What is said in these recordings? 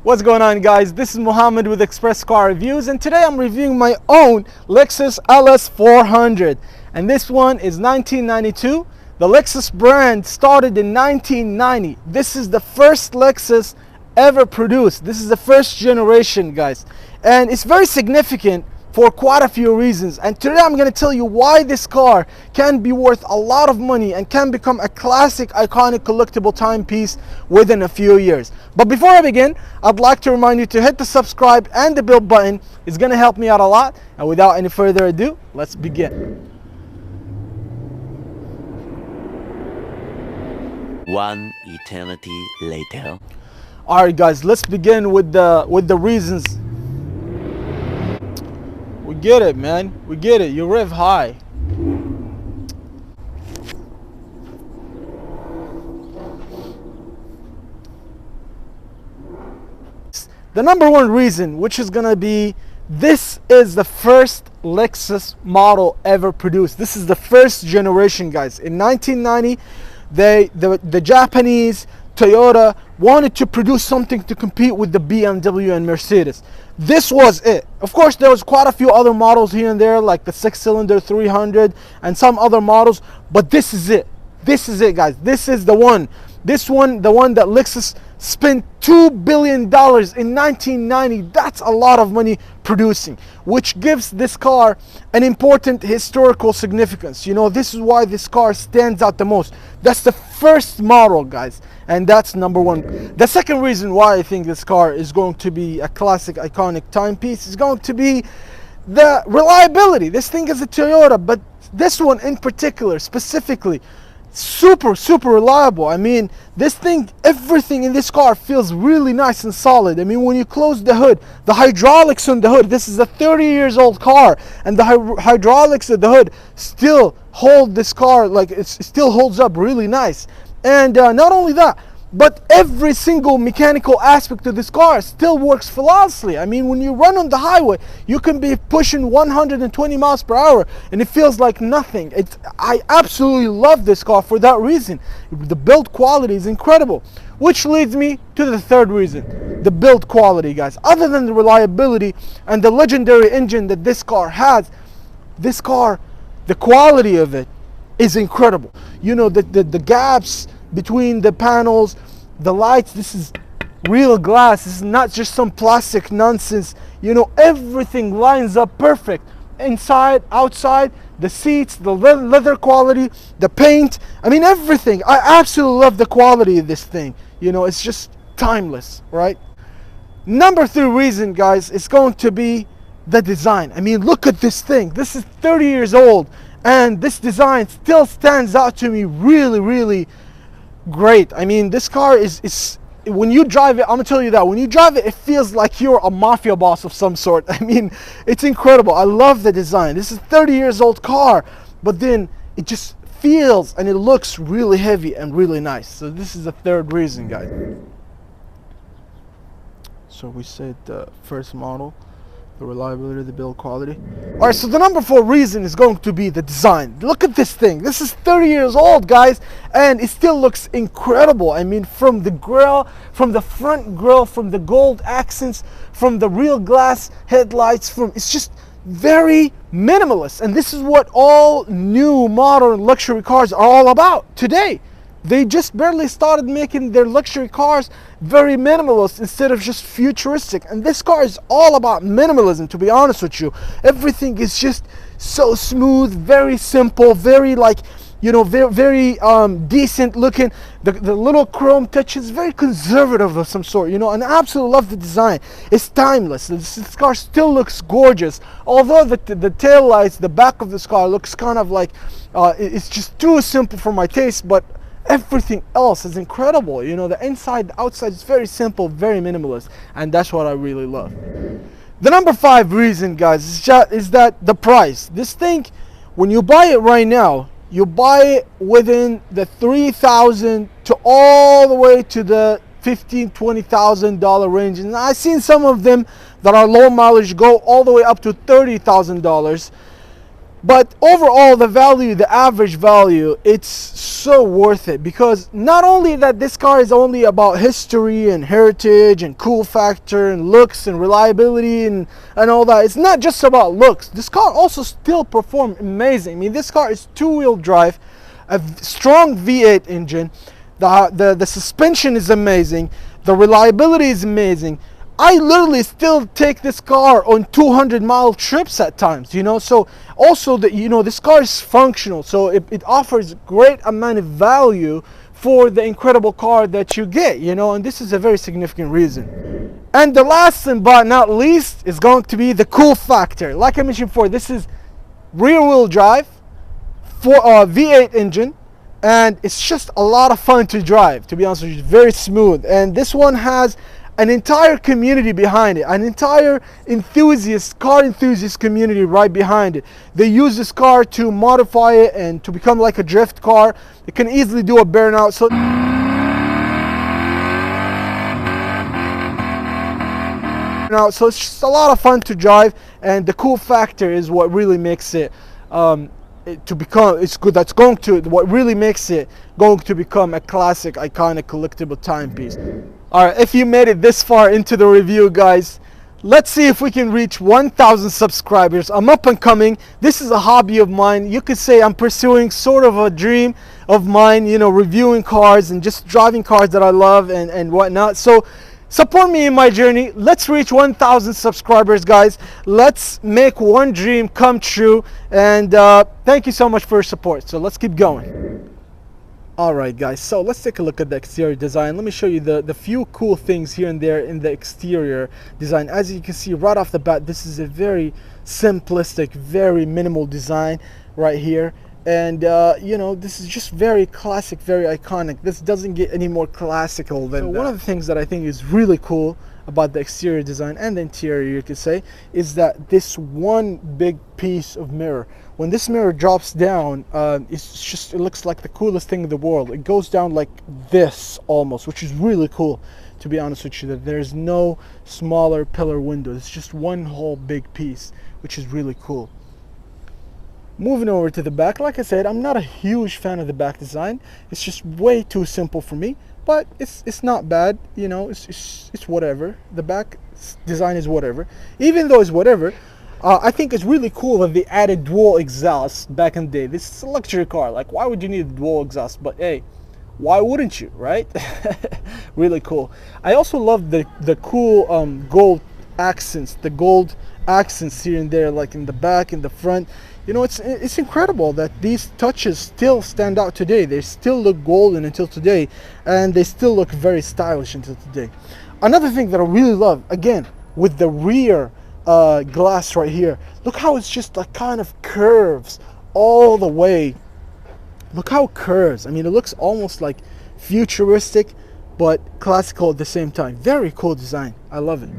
What's going on, guys? This is Muhammad with Express Car Reviews, and today I'm reviewing my own Lexus LS400, and this one is 1992. The Lexus brand started in 1990. This is the first Lexus ever produced. This is the first generation, guys, and it's very significant for quite a few reasons. And today I'm going to tell you why this car can be worth a lot of money and can become a classic, iconic, collectible timepiece within a few years. But before I begin, I'd like to remind you to hit the subscribe and the bell button. It's going to help me out a lot. And without any further ado, let's begin. One eternity later. All right, guys, let's begin with the reasons. We get it, man. We get it. You rev high. The number one reason, which is gonna be, this is the first Lexus model ever produced. This is the first generation, guys. In 1990, the Japanese Toyota wanted to produce something to compete with the BMW and Mercedes. This was it. Of course, there was quite a few other models here and there, like the 6-cylinder 300 and some other models, but this is it. This is it, guys. This is the one. This one, the one that Lexus spent $2 billion in 1990. That's a lot of money producing, which gives this car an important historical significance. You know, this is why this car stands out the most. That's the first model, guys, and that's number one. The second reason why I think this car is going to be a classic, iconic timepiece is going to be the reliability. This thing is a Toyota, but this one in particular, specifically, super reliable. I mean, this thing, everything in this car feels really nice and solid. I mean, when you close the hood, the hydraulics on the hood, this is a 30 years old car, and the hydraulics of the hood still hold this car, like it still holds up really nice. And not only that, but every single mechanical aspect of this car still works flawlessly. I mean, when you run on the highway, you can be pushing 120 miles per hour and it feels like nothing. I absolutely love this car for that reason. The build quality is incredible, which leads me to the third reason, the build quality, guys. Other than the reliability and the legendary engine that this car has, this car, the quality of it is incredible. You know, the gaps between the panels, the lights, this is real glass. This is not just some plastic nonsense. You know, everything lines up perfect. Inside, outside, the seats, the leather quality, the paint, I mean everything. I absolutely love the quality of this thing. You know, it's just timeless, right? Number three reason, guys, is going to be the design. I mean, look at this thing. This is 30 years old, and this design still stands out to me really great. I mean, this car is when you drive it, I'm gonna tell you that when you drive it, it feels like you're a mafia boss of some sort. I mean, it's incredible. I love the design. This is a 30 years old car, but then it just feels and it looks really heavy and really nice. So this is the third reason, guys. So we said the first model, the reliability, the build quality. All right, so the number four reason is going to be the design. Look at this thing. This is 30 years old, guys, and it still looks incredible. I mean, from the grille, from the front grille, from the gold accents, from the real glass headlights, it's just very minimalist. And this is what all new modern luxury cars are all about today. They just barely started making their luxury cars very minimalist instead of just futuristic. And this car is all about minimalism, to be honest with you. Everything is just so smooth, very simple, very, like, you know, very decent looking. The little chrome touches, very conservative of some sort, you know, and I absolutely love the design. It's timeless. This car still looks gorgeous. Although the tail lights, the back of this car looks kind of like, it's just too simple for my taste, but everything else is incredible. You know, the inside, the outside is very simple, very minimalist, and that's what I really love. The number five reason, guys, is that the price. This thing, when you buy it right now, you buy it within the $3,000 to all the way to the $15,000-$20,000 range, and I've seen some of them that are low mileage go all the way up to $30,000. But overall, the value, the average value, it's so worth it, because not only that this car is only about history and heritage and cool factor and looks and reliability and all that. It's not just about looks. This car also still performs amazing. I mean, this car is two-wheel drive, a strong V8 engine. The suspension is amazing. The reliability is amazing. I literally still take this car on 200-mile trips at times, you know. So also that, you know, this car is functional, so it offers great amount of value for the incredible car that you get, you know, and this is a very significant reason. And the last and but not least is going to be the cool factor. Like I mentioned before, this is rear-wheel drive for a V8 engine, and it's just a lot of fun to drive, to be honest with you. It's very smooth, and this one has an entire community behind it, an entire car enthusiast community right behind it. They use this car to modify it and to become like a drift car. It can easily do a burnout. So it's just a lot of fun to drive, and the cool factor is what really makes it what really makes it going to become a classic, iconic, collectible timepiece. Alright, if you made it this far into the review, guys, let's see if we can reach 1,000 subscribers. I'm up and coming. This is a hobby of mine. You could say I'm pursuing sort of a dream of mine, you know, reviewing cars and just driving cars that I love and whatnot. So support me in my journey. Let's reach 1,000 subscribers, guys. Let's make one dream come true. And thank you so much for your support. So let's keep going. Alright, guys, so let's take a look at the exterior design. Let me show you the few cool things here and there in the exterior design. As you can see right off the bat, this is a very simplistic, very minimal design right here. And you know, this is just very classic, very iconic. This doesn't get any more classical than that. One of the things that I think is really cool about the exterior design and the interior, you could say, is that this one big piece of mirror, when this mirror drops down, it looks like the coolest thing in the world. It goes down like this almost, which is really cool, to be honest with you, that there's no smaller pillar window. It's just one whole big piece, which is really cool. Moving over to the back, like I said, I'm not a huge fan of the back design. It's just way too simple for me, but it's not bad, you know. It's whatever. The back design is whatever. Even though it's whatever, I think it's really cool that they added dual exhaust back in the day. This is a luxury car. Like, why would you need a dual exhaust? But hey, why wouldn't you, right? Really cool. I also love the cool gold accents, here and there, like in the back, in the front. You know, it's incredible that these touches still stand out today. They still look golden until today, and they still look very stylish until today. Another thing that I really love, again, with the rear glass right here, look how it's just like kind of curves all the way. Look how it curves. I mean, it looks almost like futuristic but classical at the same time. Very cool design. I love it.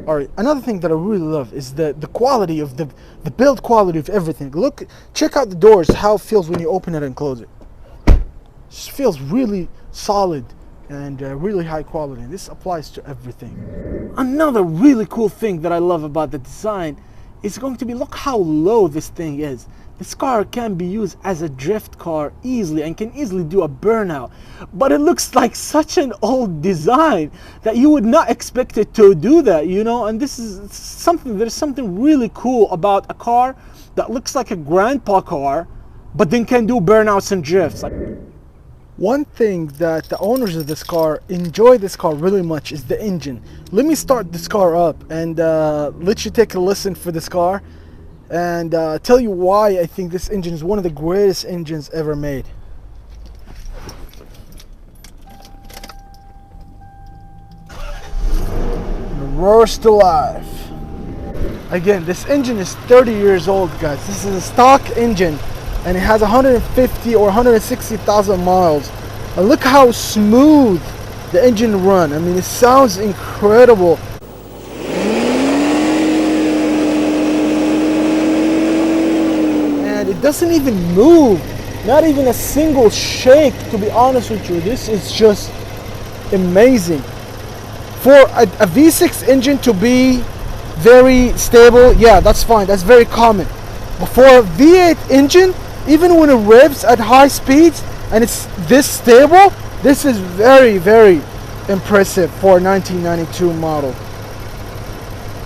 All right, another thing that I really love is the quality of the build quality of everything. Look, check out the doors, how it feels when you open it and close it. Just feels really solid and really high quality. This applies to everything. Another really cool thing that I love about the design is going to be, look how low this thing is. This car can be used as a drift car easily and can easily do a burnout, but it looks like such an old design that you would not expect it to do that, you know. And this is something, there's something really cool about a car that looks like a grandpa car but then can do burnouts and drifts. Like, one thing that the owners of this car enjoy this car really much is the engine. Let me start this car up and let you take a listen for this car and tell you why I think this engine is one of the greatest engines ever made. Roars to life. Again, this engine is 30 years old, guys. This is a stock engine and it has 150 or 160,000 miles. And look how smooth the engine run. I mean, it sounds incredible. And it doesn't even move. Not even a single shake, to be honest with you. This is just amazing. For a V6 engine to be very stable, yeah, that's fine. That's very common. For a V8 engine, even when it revs at high speeds and it's this stable, this is very, very impressive for a 1992 model.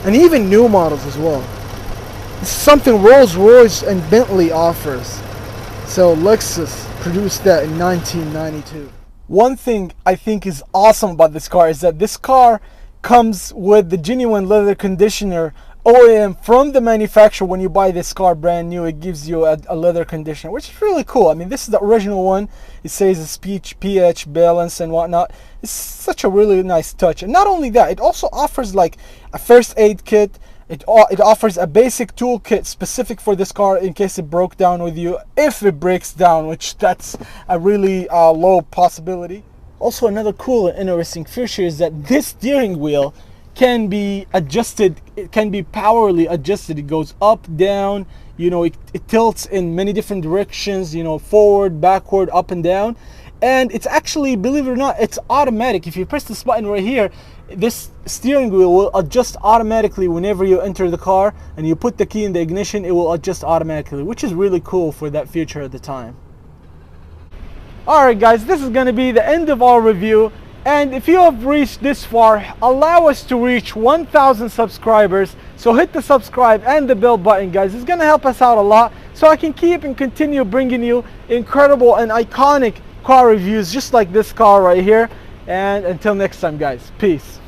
And even new models as well. This is something Rolls-Royce and Bentley offers. So Lexus produced that in 1992. One thing I think is awesome about this car is that this car comes with the genuine leather conditioner OEM from the manufacturer. When you buy this car brand new, it gives you a leather conditioner, which is really cool. I mean, this is the original one. It says the speech, pH balance and whatnot. It's such a really nice touch. And not only that, it also offers like a first aid kit. It offers a basic toolkit specific for this car in case it broke down with you, if it breaks down, which that's a really low possibility. Also, another cool and interesting feature is that this steering wheel can be adjusted. It can be powerfully adjusted. It goes up, down, you know, it tilts in many different directions, you know, forward, backward, up and down. And it's actually, believe it or not, it's automatic. If you press this button right here, this steering wheel will adjust automatically whenever you enter the car and you put the key in the ignition. It will adjust automatically, which is really cool for that feature at the time. Alright guys, this is going to be the end of our review. And if you have reached this far, allow us to reach 1,000 subscribers. So hit the subscribe and the bell button, guys. It's going to help us out a lot so I can keep and continue bringing you incredible and iconic car reviews just like this car right here. And until next time, guys, peace.